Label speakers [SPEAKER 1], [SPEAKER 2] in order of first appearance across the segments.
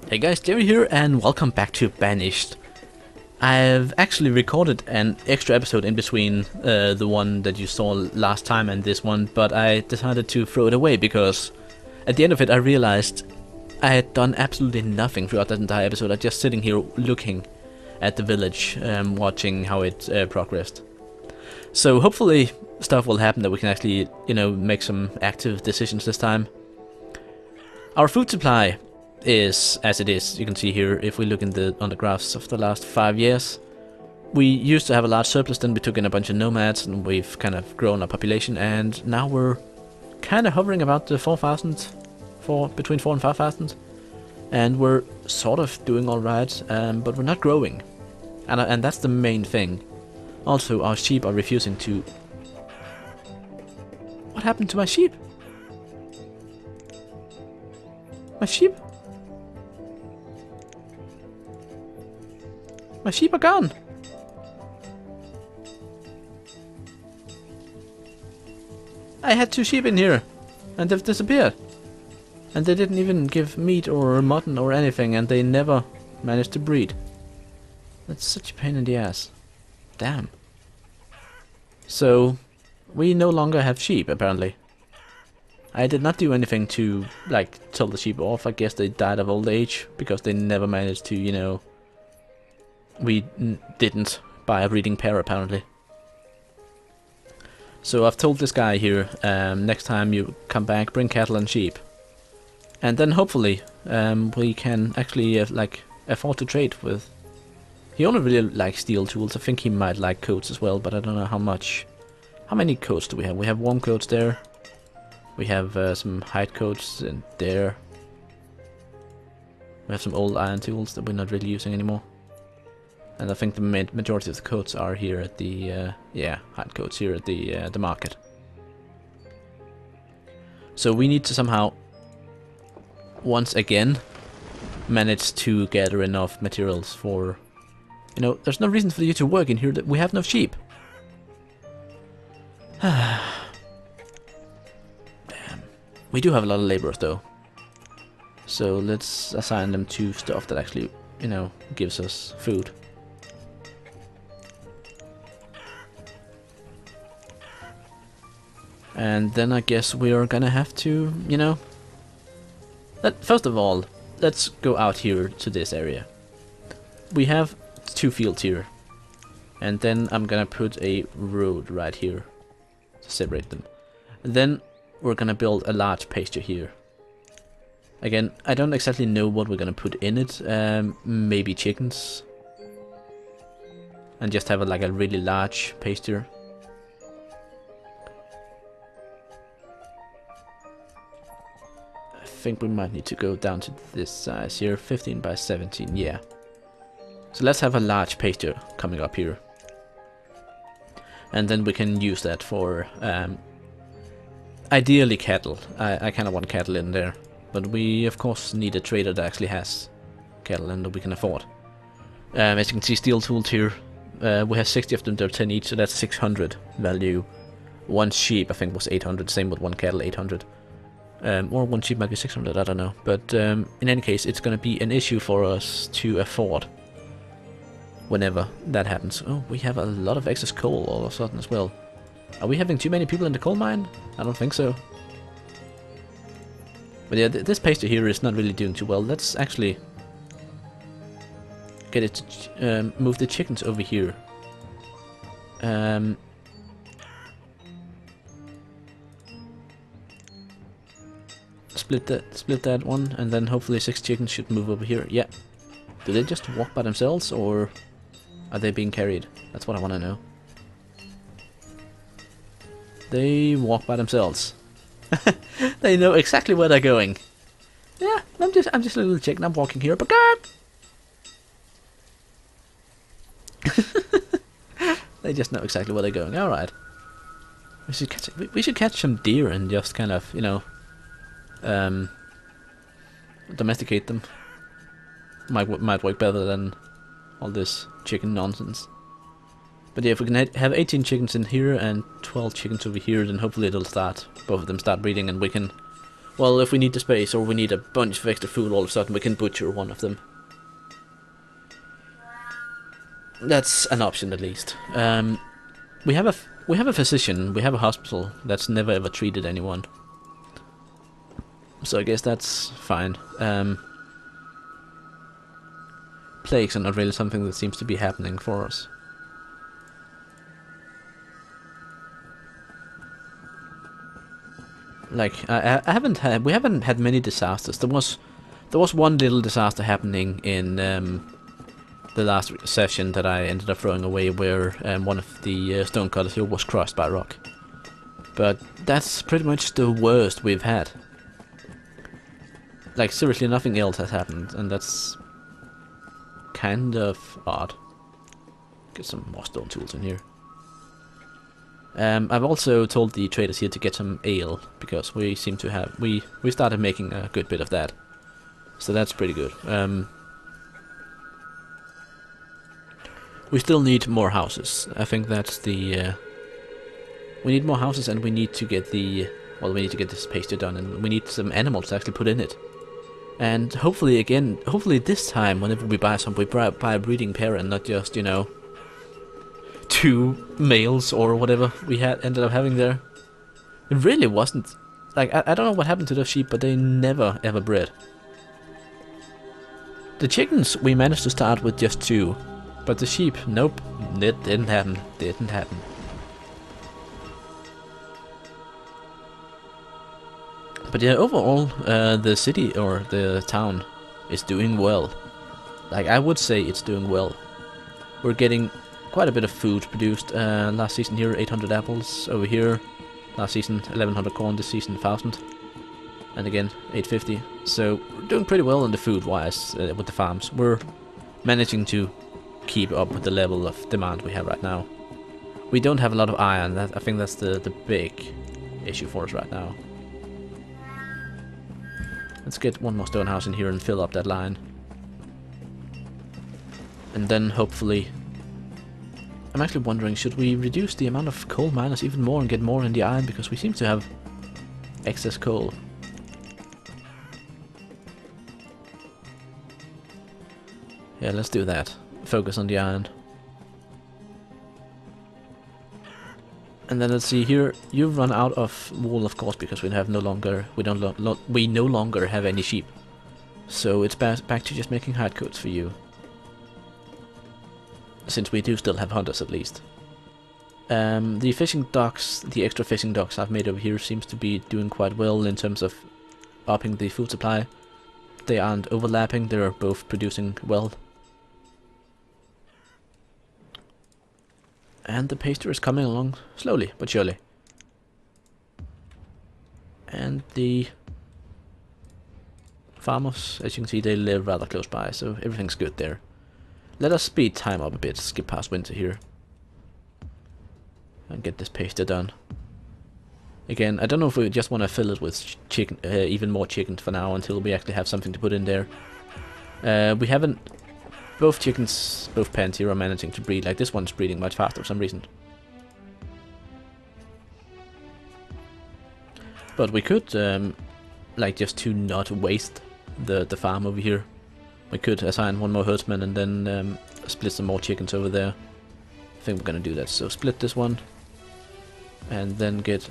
[SPEAKER 1] Hey guys, Jerry here and welcome back to Banished. I've actually recorded an extra episode in between the one that you saw last time and this one, but I decided to throw it away because at the end of it I realized I had done absolutely nothing throughout that entire episode. I was just sitting here looking at the village, watching how it progressed. So hopefully stuff will happen that we can actually, make some active decisions this time. Our food supply is as it is. You can see here, if we look on the graphs of the last 5 years, we used to have a large surplus, then we took in a bunch of nomads and we've kind of grown our population, and now we're kind of hovering about the 4,000, between 4 and 5,000, and we're sort of doing alright, but we're not growing, and that's the main thing. Also, our sheep are refusing to... What happened to my sheep? My sheep? My sheep are gone! I had 2 sheep in here, and they've disappeared. And they didn't even give meat or mutton or anything, and they never managed to breed. That's such a pain in the ass. Damn. So, we no longer have sheep, apparently. I did not do anything to, tell the sheep off. I guess they died of old age, because they never managed to, we didn't buy a breeding pair, apparently. So I've told this guy here, next time you come back, bring cattle and sheep. And then hopefully we can actually afford to trade with... He only really likes steel tools. I think he might like coats as well, but I don't know how much. How many coats do we have? We have warm coats there. We have some hide coats in there. We have some old iron tools that we're not really using anymore. And I think the majority of the coats are here at the, hide coats here at the market. So we need to somehow, once again, manage to gather enough materials for, there's no reason for you to work in here, that we have no sheep. Damn. We do have a lot of laborers though. So let's assign them to stuff that actually, gives us food. And then I guess we are gonna have to, first of all, let's go out here to this area. We have 2 fields here. And then I'm gonna put a road right here to separate them. And then we're gonna build a large pasture here. Again, I don't exactly know what we're gonna put in it. Maybe chickens. And just have a really large pasture. I think we might need to go down to this size here, 15 by 17, yeah. So let's have a large pasture coming up here. And then we can use that for, ideally cattle. I kind of want cattle in there. But we, of course, need a trader that actually has cattle and that we can afford. As you can see, steel tools here. We have 60 of them, they're 10 each, so that's 600 value. 1 sheep, I think, was 800, same with 1 cattle, 800. Or 1 sheep might be 600, I don't know. But in any case, it's going to be an issue for us to afford whenever that happens. Oh, we have a lot of excess coal all of a sudden as well. Are we having too many people in the coal mine? I don't think so. But yeah, this pasture here is not really doing too well. Let's actually get it to move the chickens over here. Split that one, and then hopefully 6 chickens should move over here. Yeah. Do they just walk by themselves, or are they being carried? That's what I want to know. They walk by themselves. They know exactly where they're going. Yeah, I'm just a little chicken. I'm walking here, but they just know exactly where they're going. All right. We should catch some deer and just kind of, domesticate them. Might work better than all this chicken nonsense. But yeah, if we can have 18 chickens in here and 12 chickens over here, then hopefully it'll start, both of them start breeding, and we can Well, if we need the space or we need a bunch of extra food all of a sudden, we can butcher one of them. That's an option at least. We have a physician, we have a hospital that's never ever treated anyone. So I guess that's fine. Plagues are not really something that seems to be happening for us. Like we haven't had many disasters. There was one little disaster happening in the last session that I ended up throwing away, where one of the stonecutters here was crushed by a rock. But that's pretty much the worst we've had. Like seriously, nothing else has happened, and that's kind of odd. Get some more stone tools in here. I've also told the traders here to get some ale, because we seem to have we started making a good bit of that, so that's pretty good. We still need more houses. I think that's the we need more houses, and we need to get the we need to get this pasture done, and we need some animals to actually put in it. And hopefully this time, whenever we buy some, we buy a breeding pair and not just, you know, 2 males or whatever we ended up having there. It really wasn't, like, I don't know what happened to those sheep, but they never ever bred. The chickens, we managed to start with just 2, but the sheep, nope, it didn't happen, But yeah, overall, the city or the town is doing well. Like, I would say it's doing well. We're getting quite a bit of food produced. Last season here, 800 apples. Over here, last season, 1100 corn. This season, 1000. And again, 850. So, we're doing pretty well in the food-wise with the farms. We're managing to keep up with the level of demand we have right now. We don't have a lot of iron. I think that's the big issue for us right now. Let's get one more stone house in here and fill up that line. And then hopefully... I'm actually wondering, should we reduce the amount of coal miners even more and get more in the iron? Because we seem to have excess coal. Yeah, let's do that. Focus on the iron. And then let's see here. You've run out of wool, of course, because we no longer have any sheep. So it's back to just making hide coats for you, since we do still have hunters at least. The fishing docks, the extra fishing docks I've made over here, seems to be doing quite well in terms of upping the food supply. They aren't overlapping; they're both producing well. And the pasture is coming along slowly but surely. And the farmers, as you can see, they live rather close by, so everything's good there. Let us speed time up a bit, skip past winter here. And get this pasture done. Again, I don't know if we just want to fill it with chicken, even more chickens for now, until we actually have something to put in there. We haven't... Both chickens, both pens here are managing to breed. Like, this one's breeding much faster for some reason. But we could, like, just to not waste the farm over here, we could assign one more herdsman and then split some more chickens over there. I think we're gonna do that. So split this one, and then get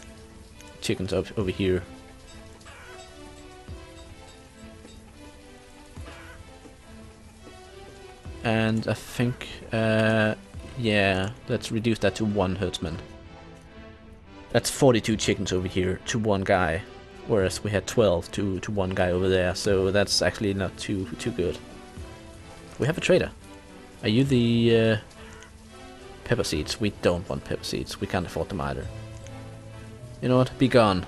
[SPEAKER 1] chickens up over here. And I think, yeah, let's reduce that to 1 herdsman. That's 42 chickens over here to 1 guy, whereas we had 12 to 1 guy over there, so that's actually not too good. We have a trader. Are you the pepper seeds? We don't want pepper seeds. We can't afford them either. You know what? Be gone.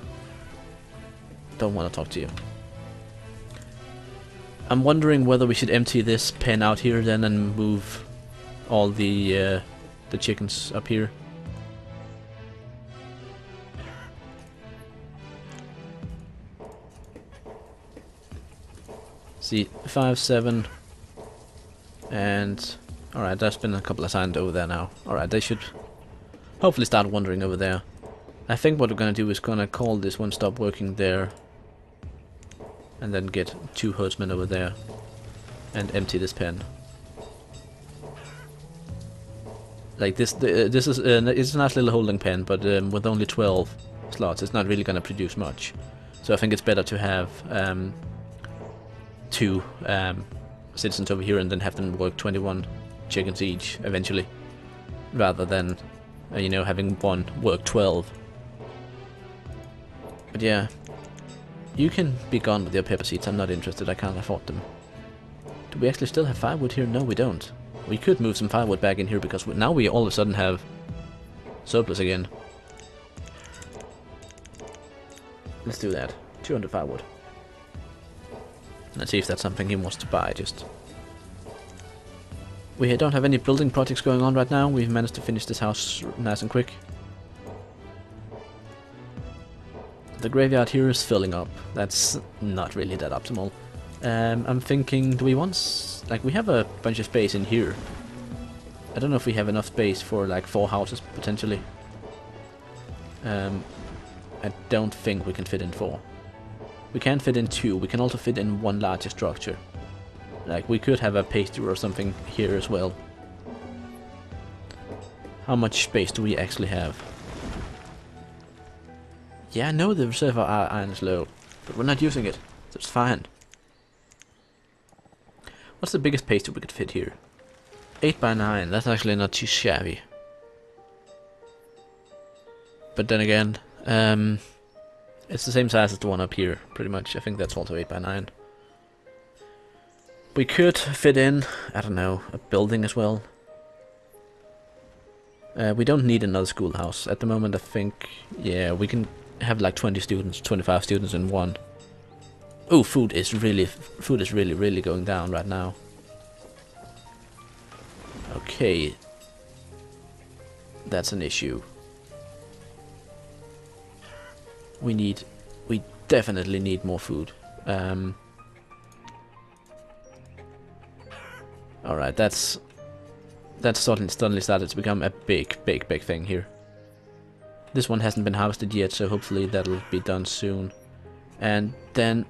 [SPEAKER 1] Don't want to talk to you. I'm wondering whether we should empty this pen out here then and move all the chickens up here. See, 5, 7, and alright, there's been a couple assigned over there now. Alright, they should hopefully start wandering over there. I think what we're gonna do is gonna call this one stop working there. And then get 2 herdsmen over there and empty this pen. Like this is it's a nice little holding pen, but with only 12 slots, it's not really gonna produce much. So I think it's better to have 2 citizens over here and then have them work 21 chickens each eventually, rather than you know, having one work 12. But yeah, you can be gone with your pepper seeds. I'm not interested. I can't afford them. Do we actually still have firewood here? No, we don't. We could move some firewood back in here because now we all of a sudden have surplus again. Let's do that. 200 firewood. Let's see if that's something he wants to buy. Just we don't have any building projects going on right now. We've managed to finish this house nice and quick. The graveyard here is filling up. That's not really that optimal. I'm thinking, do we want... like, we have a bunch of space in here. I don't know if we have enough space for, like, 4 houses, potentially. I don't think we can fit in 4. We can fit in 2. We can also fit in 1 larger structure. Like, we could have a pastry or something here as well. How much space do we actually have? Yeah, no, the reserve iron is low, but we're not using it, so it's fine. What's the biggest pastry we could fit here? 8 by 9, that's actually not too shabby. But then again, it's the same size as the one up here, pretty much. I think that's also 8 by 9. We could fit in, I don't know, a building as well. We don't need another schoolhouse. At the moment, I think, yeah, we can have like 20 students, 25 students in one. Oh, food is really going down right now. Okay. That's an issue. We definitely need more food. Alright, that's suddenly started to become a big thing here. This one hasn't been harvested yet, so hopefully that'll be done soon. And then,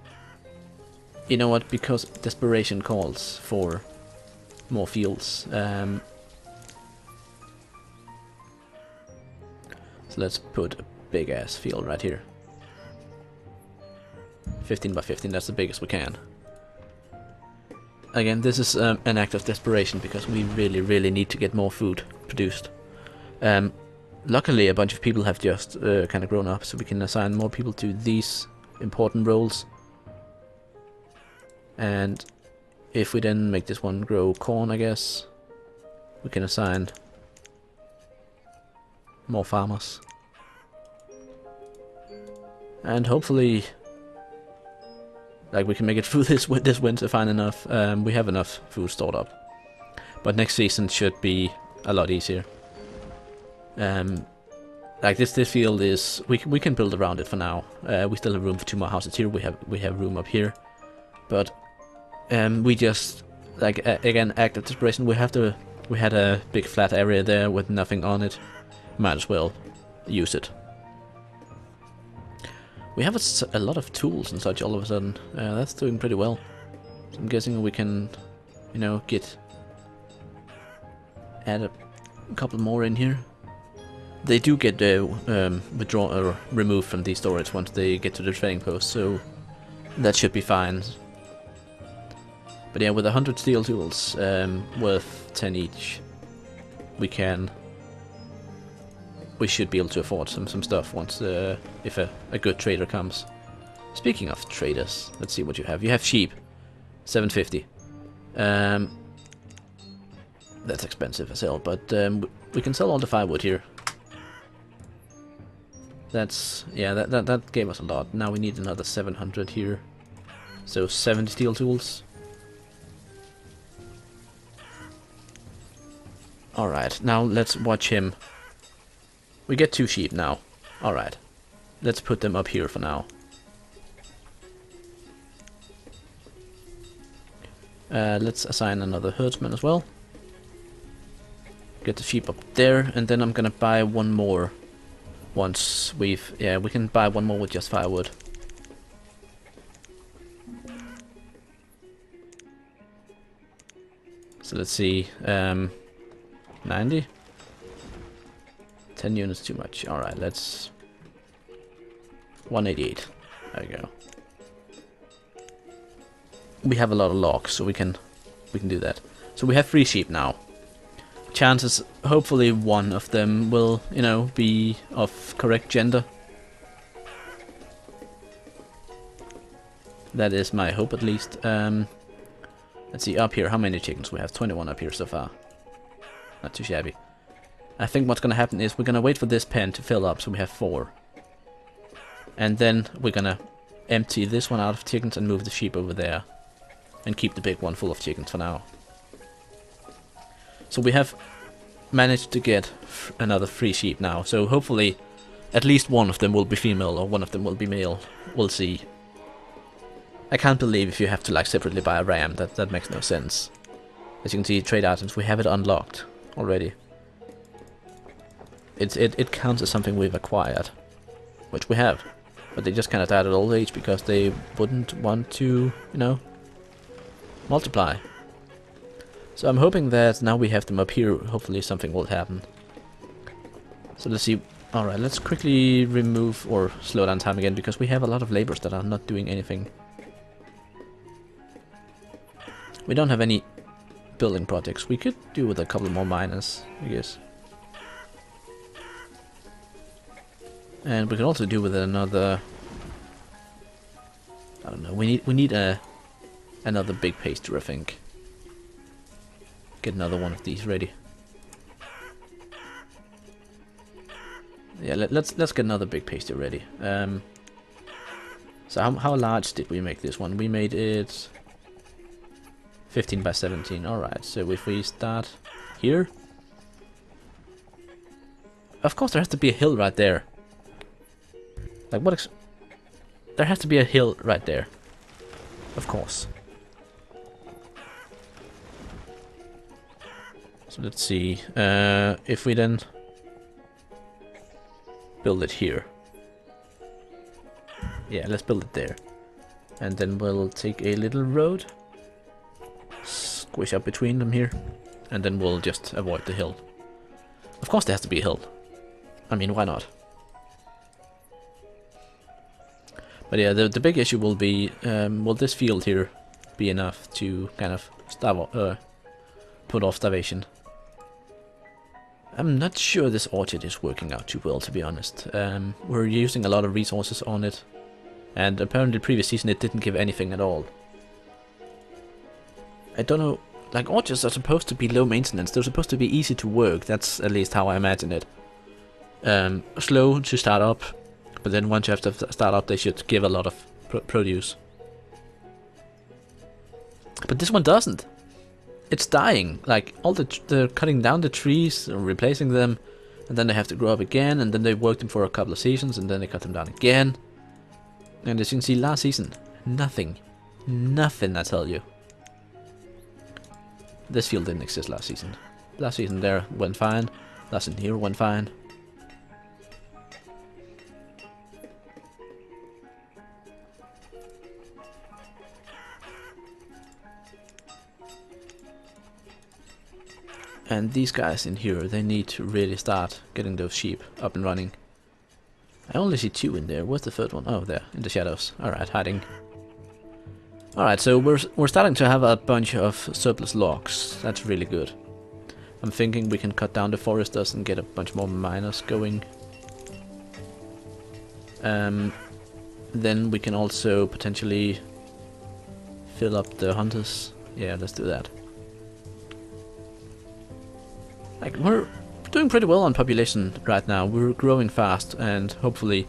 [SPEAKER 1] you know what, because desperation calls for more fields. So let's put a big ass field right here. 15 by 15, that's the biggest we can. Again, this is an act of desperation because we really need to get more food produced. Luckily, a bunch of people have just kind of grown up, so we can assign more people to these important roles. And if we then make this one grow corn, I guess, we can assign more farmers. And hopefully, like, we can make it through this winter fine enough. We have enough food stored up. But next season should be a lot easier. Like this field is, we can build around it for now. We still have room for 2 more houses here. We have room up here, but we just, like, again, act of desperation. We had a big flat area there with nothing on it. Might as well use it. We have a lot of tools and such all of a sudden. That's doing pretty well. So I'm guessing we can, you know, add a couple more in here. They do get withdrawn or removed from the storage once they get to the trading post, so that should be fine. But yeah, with 100 steel tools, worth 10 each, we should be able to afford some stuff once if a good trader comes. Speaking of traders, let's see what you have. You have sheep, 750. That's expensive as hell, but we can sell all the firewood here. That's, yeah, that gave us a lot. Now we need another 700 here. So 70 steel tools. Alright, now let's watch him. We get 2 sheep now. Alright. Let's put them up here for now. Let's assign another herdsman as well. Get the sheep up there, and then I'm gonna buy 1 more. Once we can buy 1 more with just firewood. So let's see, 90? 10 units too much. Alright, let's... 188. There we go. We have a lot of logs, so we can do that. So we have 3 sheep now. Chances, hopefully one of them will, you know, be of correct gender. That is my hope, at least. Let's see, up here, how many chickens we have? 21 up here so far. Not too shabby. I think what's gonna happen is we're gonna wait for this pen to fill up, so we have 4. And then we're gonna empty this one out of chickens and move the sheep over there. And keep the big one full of chickens for now. So we have managed to get another 3 sheep now, so hopefully at least one of them will be female or one of them will be male. We'll see. I can't believe if you have to like separately buy a ram, that makes no sense. As you can see, trade items, we have it unlocked already. It counts as something we've acquired, which we have. But they just kind of died at old age because they wouldn't want to, you know, multiply. So I'm hoping that now we have them up here, hopefully something will happen. So let's see. Alright, let's quickly remove or slow down time again because we have a lot of laborers that are not doing anything. We don't have any building projects. We could do with a couple more miners, I guess. And we can also do with another... I don't know, we need another big paster, I think. Get another one of these ready. Yeah, let's get another big paster ready. So how large did we make this one? We made it 15 by 17. Alright, so if we start here... Of course there has to be a hill right there. Like what there has to be a hill right there. Of course. So let's see. If we then build it here. Yeah, let's build it there. And then we'll take a little road. Squish up between them here. And then we'll just avoid the hill. Of course there has to be a hill. I mean, why not? But yeah, the big issue will be, will this field here be enough to kind of put off starvation? I'm not sure this orchard is working out too well, to be honest. We're using a lot of resources on it, and apparently previous season it didn't give anything at all. I don't know, like orchards are supposed to be low maintenance, they're supposed to be easy to work, that's at least how I imagine it. Slow to start up. But then once you have to start up, they should give a lot of produce. But this one doesn't. It's dying. Like, they're cutting down the trees, replacing them, and then they have to grow up again, and then they work them for a couple of seasons, and then they cut them down again. And as you can see, last season, nothing. Nothing, I tell you. This field didn't exist last season. Last season there went fine. Last season here went fine. And these guys in here, they need to really start getting those sheep up and running. I only see 2 in there. Where's the 3rd one? Oh, there, in the shadows. Alright, hiding. Alright, so we're starting to have a bunch of surplus logs. That's really good. I'm thinking we can cut down the foresters and get a bunch more miners going. Then we can also potentially fill up the hunters. Yeah, let's do that. Like, we're doing pretty well on population right now. We're growing fast, and hopefully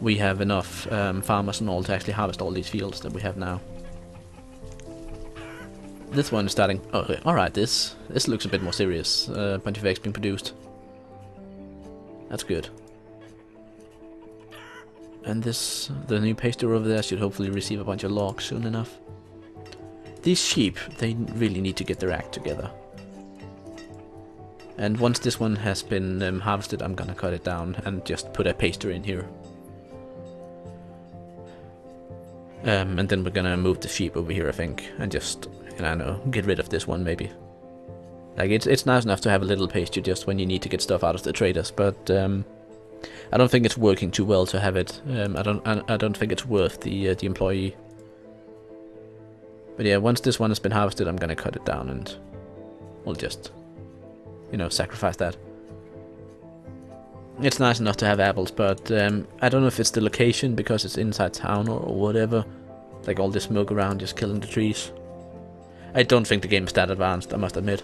[SPEAKER 1] we have enough farmers and all to actually harvest all these fields that we have now. This one is starting... Oh, okay. Alright, this looks a bit more serious. A bunch of eggs being produced. That's good. And the new pasture over there should hopefully receive a bunch of logs soon enough. These sheep, they really need to get their act together. And once this one has been harvested, I'm gonna cut it down and just put a pasture in here. And then we're gonna move the sheep over here, I think, and just can, I know, get rid of this one maybe. Like, it's nice enough to have a little pasture just when you need to get stuff out of the traders, but I don't think it's working too well to have it. I don't think it's worth the employee. But yeah, once this one has been harvested, I'm gonna cut it down and we'll just, you know, sacrifice that. It's nice enough to have apples, but I don't know if it's the location because it's inside town or whatever. Like all this smoke around just killing the trees. I don't think the game is that advanced, I must admit.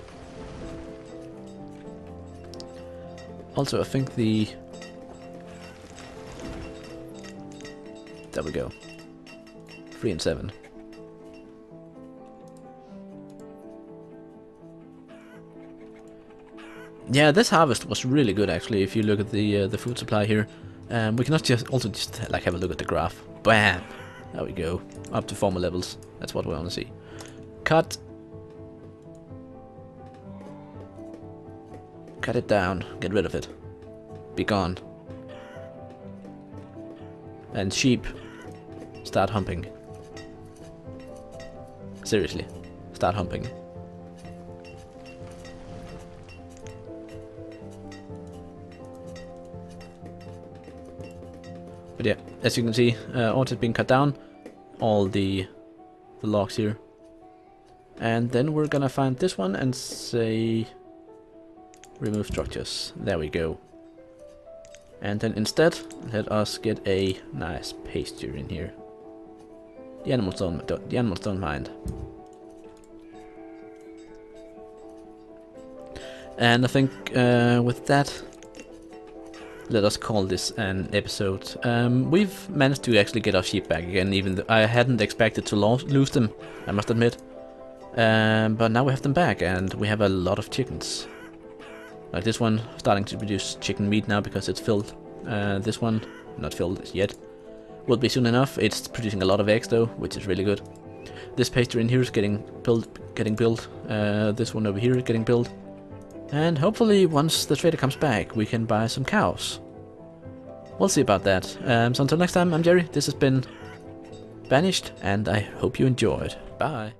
[SPEAKER 1] Also, I think the... There we go. 3 and 7. Yeah, this harvest was really good actually. If you look at the food supply here, we can also just like have a look at the graph. Bam! There we go. Up to former levels. That's what we want to see. Cut. Cut it down. Get rid of it. Be gone. And sheep, start humping. Seriously, start humping. But yeah, as you can see, orchard being cut down, all the logs here. And then we're gonna find this one and say remove structures. There we go. And then instead, let us get a nice pasture in here. The animals don't mind. And I think with that, let us call this an episode. We've managed to actually get our sheep back again, even though I hadn't expected to lose them, I must admit. But now we have them back, and we have a lot of chickens. Like this one starting to produce chicken meat now because it's filled. This one, not filled yet, will be soon enough. It's producing a lot of eggs though, which is really good. This pasture in here is getting built. This one over here is getting built. And hopefully once the trader comes back, we can buy some cows. We'll see about that. So until next time, I'm Jerry. This has been Banished, and I hope you enjoyed. Bye.